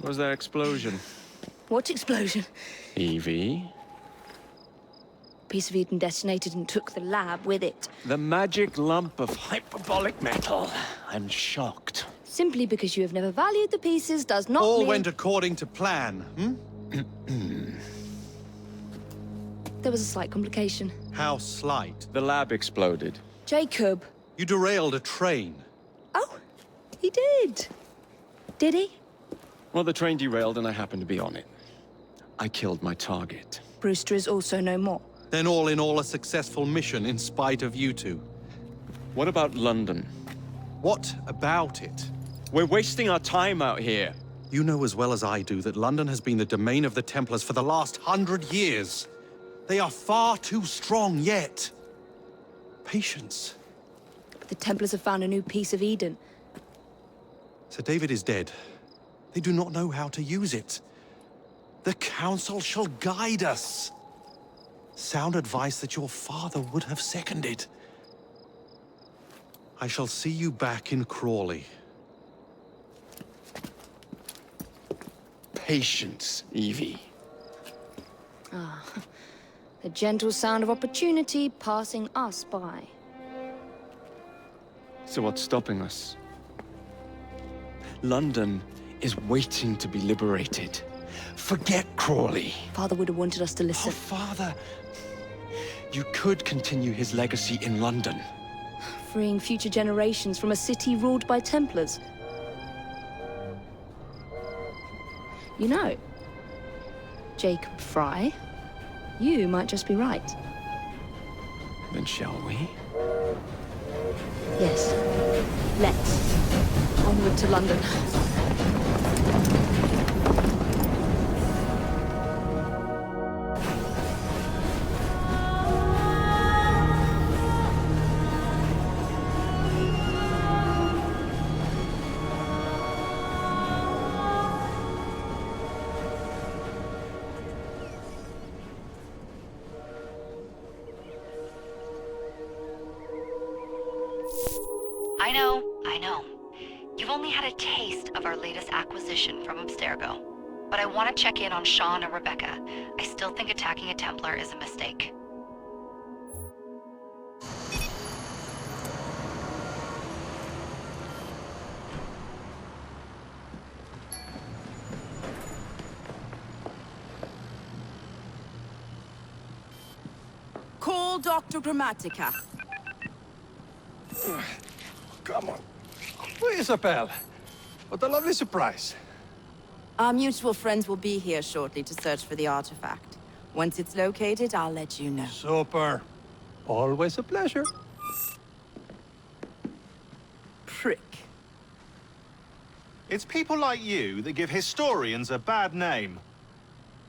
Was there explosion? What explosion? Evie? Piece of Eden detonated and took the lab with it. The magic lump of hyperbolic metal. I'm shocked. Simply because you have never valued the pieces does not All mean... went according to plan, There was a slight complication. How slight. The lab exploded. Jacob. You derailed a train. Oh, he did. Did he? Well, the train derailed and I happened to be on it. I killed my target. Brewster is also no more. Then all in all a successful mission in spite of you two. What about London? What about it? We're wasting our time out here. You know as well as I do that London has been the domain of the Templars for the last 100 years. They are far too strong yet. Patience. But the Templars have found a new piece of Eden. Sir David is dead. They do not know how to use it. The Council shall guide us. Sound advice that your father would have seconded. I shall see you back in Crawley. Patience, Evie. The gentle sound of opportunity passing us by. So what's stopping us? London is waiting to be liberated. Forget Crawley. Father would have wanted us to Oh, listen. Father. You could continue his legacy in London. Freeing future generations from a city ruled by Templars. You know, Jacob Fry, you might just be right. Then shall we? Yes. Let's. Onward to London. I know. You've only had a taste of our latest acquisition from Abstergo. But I want to check in on Sean and Rebecca. I still think attacking a Templar is a mistake. Call Dr. Grammatica. Come on. Isabel. What a lovely surprise. Our mutual friends will be here shortly to search for the artifact. Once it's located, I'll let you know. Super. Always a pleasure. Prick. It's people like you that give historians a bad name.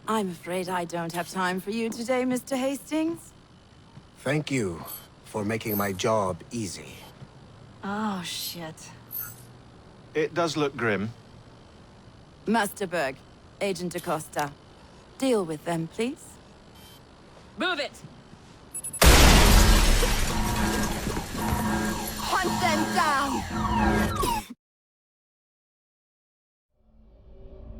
I'm afraid I don't have time for you today, Mr. Hastings. Thank you for making my job easy. Oh, shit. It does look grim. Master Berg, Agent Acosta. Deal with them, please. Move it! Hunt them down!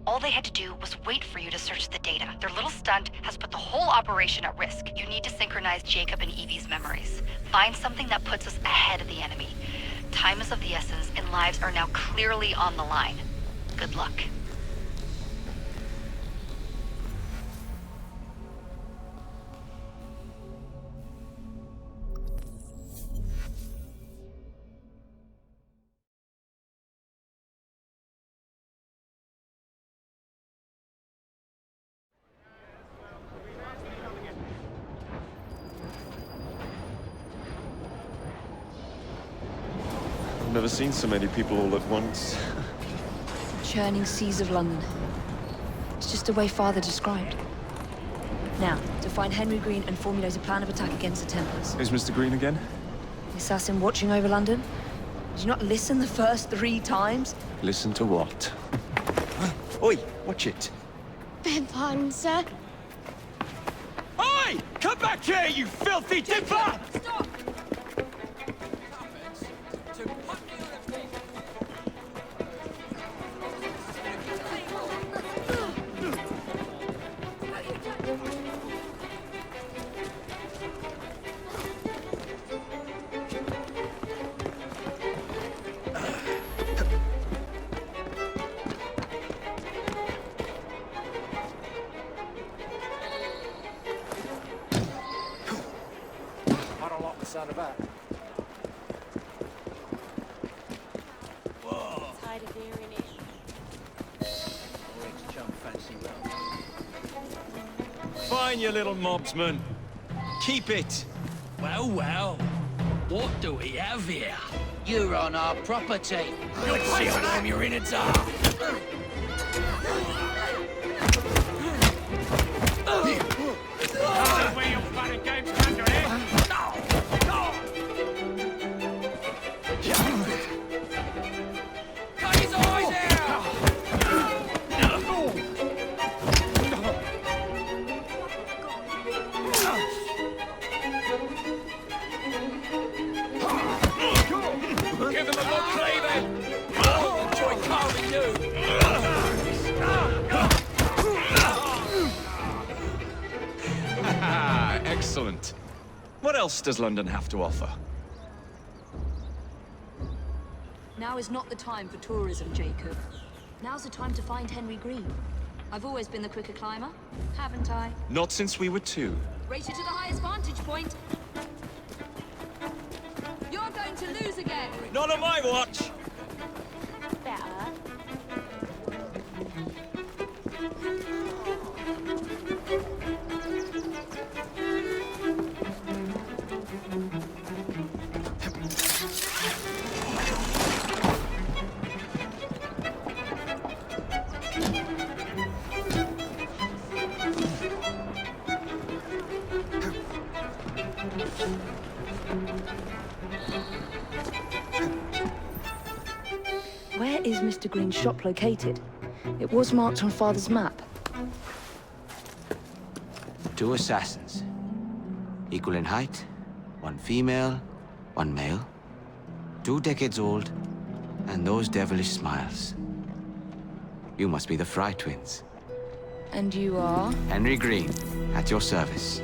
All they had to do was wait for you to search the data. Their little stunt has put the whole operation at risk. You need to synchronize Jacob and Evie's memories. Find something that puts us ahead of the enemy. Time is of the essence, and lives are now clearly on the line. Good luck. I've never seen so many people all at once. Churning seas of London. It's just the way Father described. Now, to find Henry Green and formulate a plan of attack against the Templars. Is Mr. Green again? The assassin watching over London? Did you not listen the first 3 times? Listen to what? Oi, watch it. Beg pardon, sir. Oi! Come back here, you filthy dipper! Stop! sound of that. Tired of hearing it. Fine, you little mobsman. Keep it. Well, well. What do we have here? You're on our property. You'll see how warm your innards are. Where your fun games come to end. Cut his eyes out! Give him a good cleaving! Oh, enjoy carving you! Excellent. What else does London have to offer? Now is not the time for tourism, Jacob. Now's the time to find Henry Green. I've always been the quicker climber, haven't I? Not since we were 2. Race you to the highest vantage point. You're going to lose again. Not on my watch! Better. Where is Mr. Green's shop located? It was marked on Father's map. 2 assassins. Equal in height. 1 female, 1 male. 2 decades old. And those devilish smiles. You must be the Fry twins. And you are? Henry Green, at your service.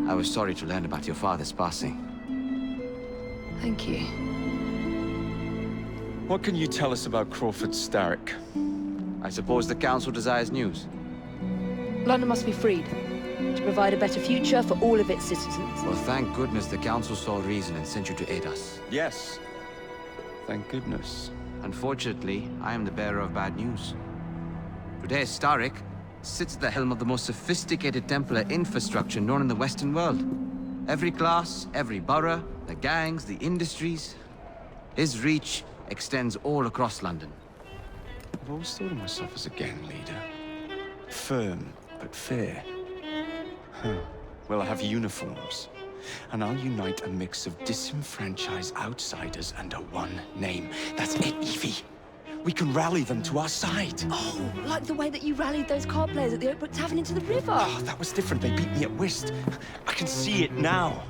I was sorry to learn about your father's passing. Thank you. What can you tell us about Crawford Starrick? I suppose the Council desires news. London must be freed, to provide a better future for all of its citizens. Well, thank goodness the Council saw reason and sent you to aid us. Yes. Thank goodness. Unfortunately, I am the bearer of bad news. Today, Starrick sits at the helm of the most sophisticated Templar infrastructure known in the Western world. Every class, every borough, the gangs, the industries. His reach extends all across London. I've always thought of myself as a gang leader. Firm, but fair. Huh. Well, I have uniforms. And I'll unite a mix of disenfranchised outsiders under one name. That's it, Evie. We can rally them to our side. Oh, like the way that you rallied those card players at the Oakbrook Tavern into the river. Oh, that was different. They beat me at whist. I can see it now.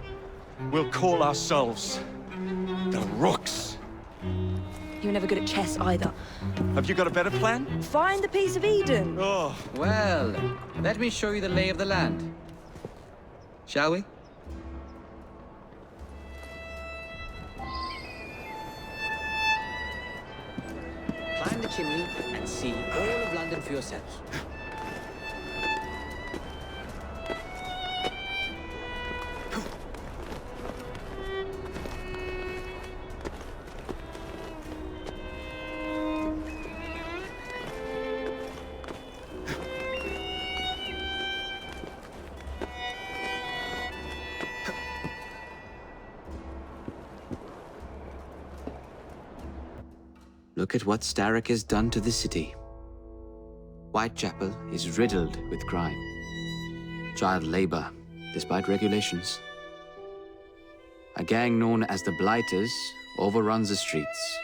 We'll call ourselves the Rooks. You were never good at chess either. Have you got a better plan? Find the piece of Eden. Oh. Well, let me show you the lay of the land. Shall we? Climb the chimney and see all of London for yourselves. Look at what Starrick has done to the city. Whitechapel is riddled with crime. Child labor, despite regulations. A gang known as the Blighters overruns the streets,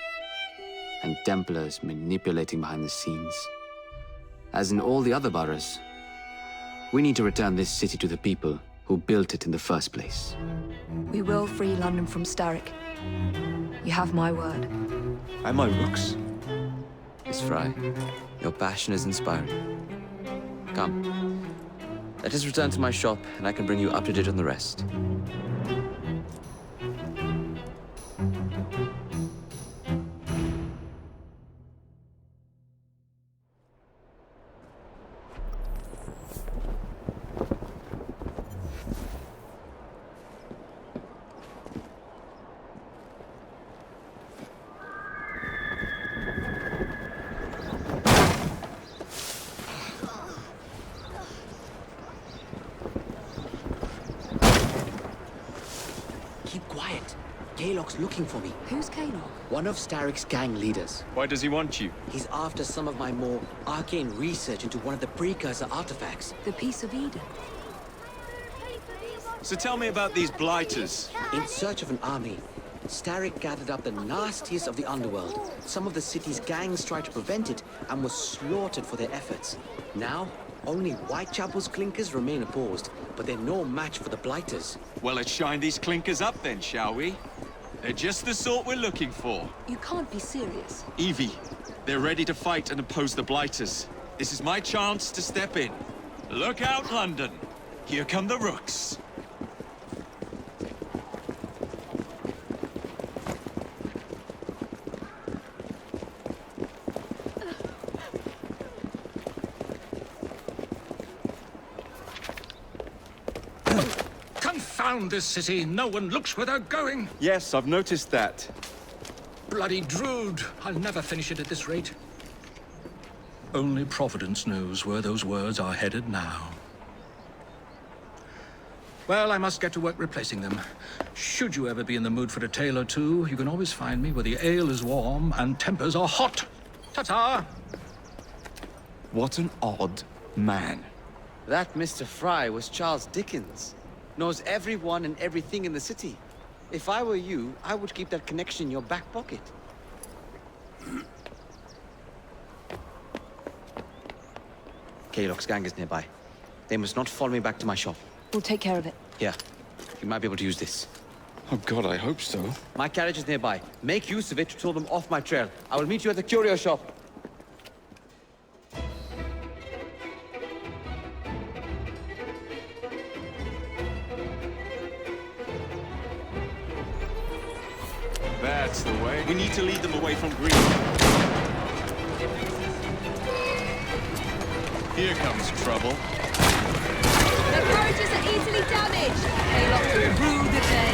and Templars manipulating behind the scenes. As in all the other boroughs, we need to return this city to the people who built it in the first place. We will free London from Starrick. You have my word. Am I Rooks? Miss Fry, your passion is inspiring. Come. Let us return to my shop, and I can bring you up to date on the rest. Kalok's looking for me. Who's Kalok? One of Starrick's gang leaders. Why does he want you? He's after some of my more arcane research into one of the precursor artifacts. The Piece of Eden. So tell me about these blighters. In search of an army, Starrick gathered up the nastiest of the underworld. Some of the city's gangs tried to prevent it and were slaughtered for their efforts. Now, only Whitechapel's clinkers remain opposed, but they're no match for the blighters. Well, let's shine these clinkers up then, shall we? They're just the sort we're looking for. You can't be serious. Evie, they're ready to fight and oppose the blighters. This is my chance to step in. Look out, London. Here come the rooks. Confound this city. No one looks where they're going. Yes, I've noticed that. Bloody Drood. I'll never finish it at this rate. Only Providence knows where those words are headed now. Well, I must get to work replacing them. Should you ever be in the mood for a tale or two, you can always find me where the ale is warm and tempers are hot. Ta-ta! What an odd man. That Mr. Fry was Charles Dickens. Knows everyone and everything in the city. If I were you, I would keep that connection in your back pocket. Kalok's gang is nearby. They must not follow me back to my shop. We'll take care of it. Here, you might be able to use this. Oh God, I hope so. My carriage is nearby. Make use of it to throw them off my trail. I will meet you at the curio shop. That's the way. We need to lead them away from Green. Here comes trouble. The carriages are easily damaged. Kalok will rue the day.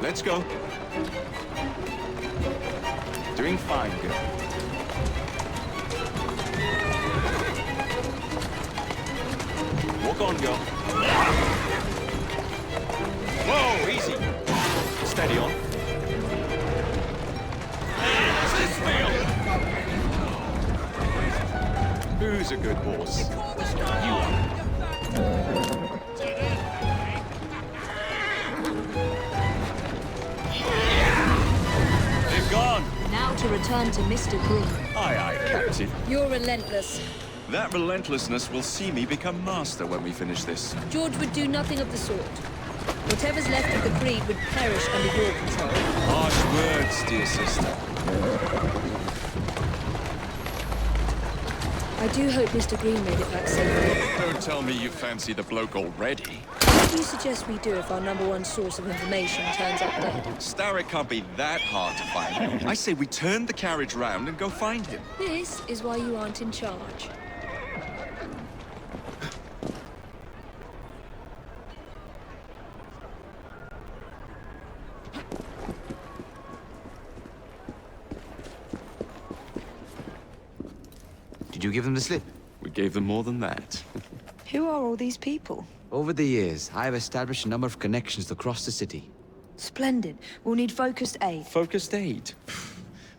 Let's go. Doing fine, girl. Walk on, girl. Whoa, easy. Steady on. How's this feel? Who's a good horse? You are. Gone. Now to return to Mr. Green. Aye, aye, Captain. You're relentless. That relentlessness will see me become master when we finish this. George would do nothing of the sort. Whatever's left of the Creed would perish under your control. Harsh words, dear sister. I do hope Mr. Green made it back safely. Don't tell me you fancy the bloke already. What do you suggest we do if our #1 source of information turns up dead? Starrick can't be that hard to find. I say we turn the carriage round and go find him. This is why you aren't in charge. Did you give them the slip? We gave them more than that. Who are all these people? Over the years, I have established a number of connections across the city. Splendid. We'll need focused aid. Focused aid.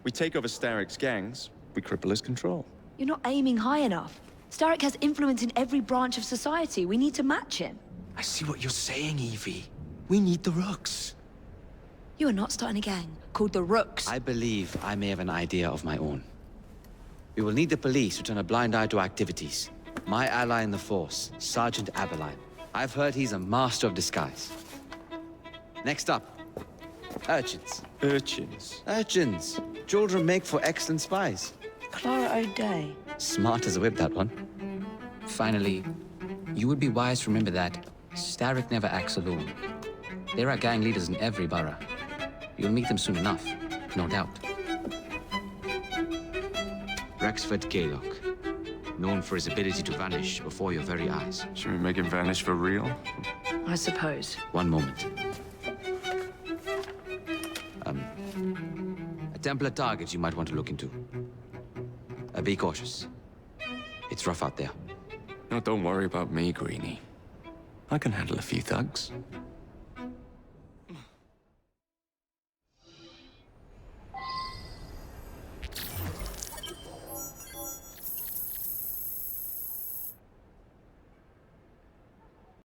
We take over Starrick's gangs, we cripple his control. You're not aiming high enough. Starrick has influence in every branch of society. We need to match him. I see what you're saying, Evie. We need the Rooks. You are not starting a gang called the Rooks. I believe I may have an idea of my own. We will need the police to turn a blind eye to activities. My ally in the force, Sergeant Aberline. I've heard he's a master of disguise. Next up, urchins. Urchins? Urchins. Children make for excellent spies. Clara O'Day. Smart as a whip, that one. Finally, you would be wise to remember that Starrick never acts alone. There are gang leaders in every borough. You'll meet them soon enough, no doubt. Rexford Kaylock, known for his ability to vanish before your very eyes. Should we make him vanish for real? I suppose. One moment. A Templar target you might want to look into. Be cautious. It's rough out there. No, don't worry about me, Greenie. I can handle a few thugs.